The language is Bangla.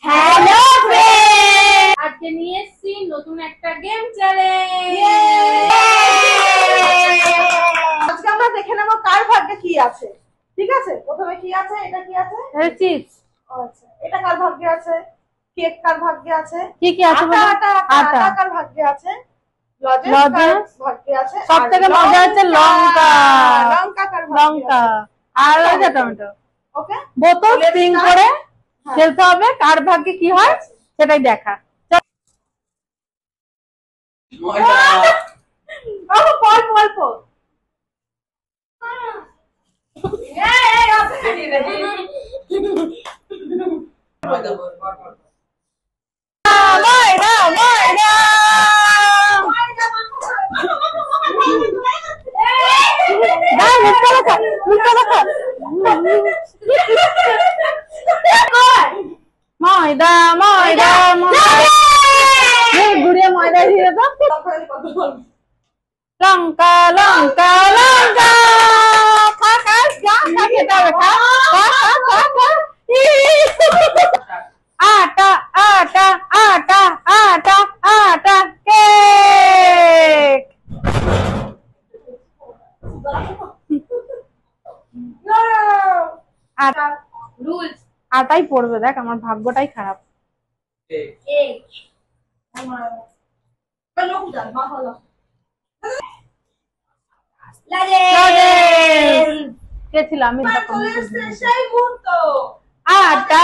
হ্যালো ফ্রেন্ড, আজকে নিয়ে এসেছি নতুন একটা গেম চ্যালেঞ্জ। আজকে আমরা দেখে নেব কার ভাগ্যে কি আছে। ঠিক আছে, প্রথমে কি আছে? এটা কি আছে? চিপস। আচ্ছা, এটা কার ভাগ্যে আছে? কেক কার ভাগ্যে আছে? কি কি আছে? আটা কার ভাগ্যে আছে? লজেন্স ভাগ্যে আছে? সবথেকে মজা হচ্ছে লঙ্কা। লঙ্কা কার ভাগ্যে লঙ্কা আর আছে টমেটো। ওকে, বোতল স্প্রিং করে খেলতে হবে, কার ভাগ্যে কি হয় সেটাই দেখা। অল্প অল্প ময়দা ময়দা ঘুরিয়ে ময়দা দিয়ে দাও। লঙ্কা লঙ্কা লঙ্কা আটা আটা আটা আটা আটা কেক। রুলস আটাই পড়বে, দেখ আমার ভাগ্যটাই খারাপ। কে ছিল? আমি আটা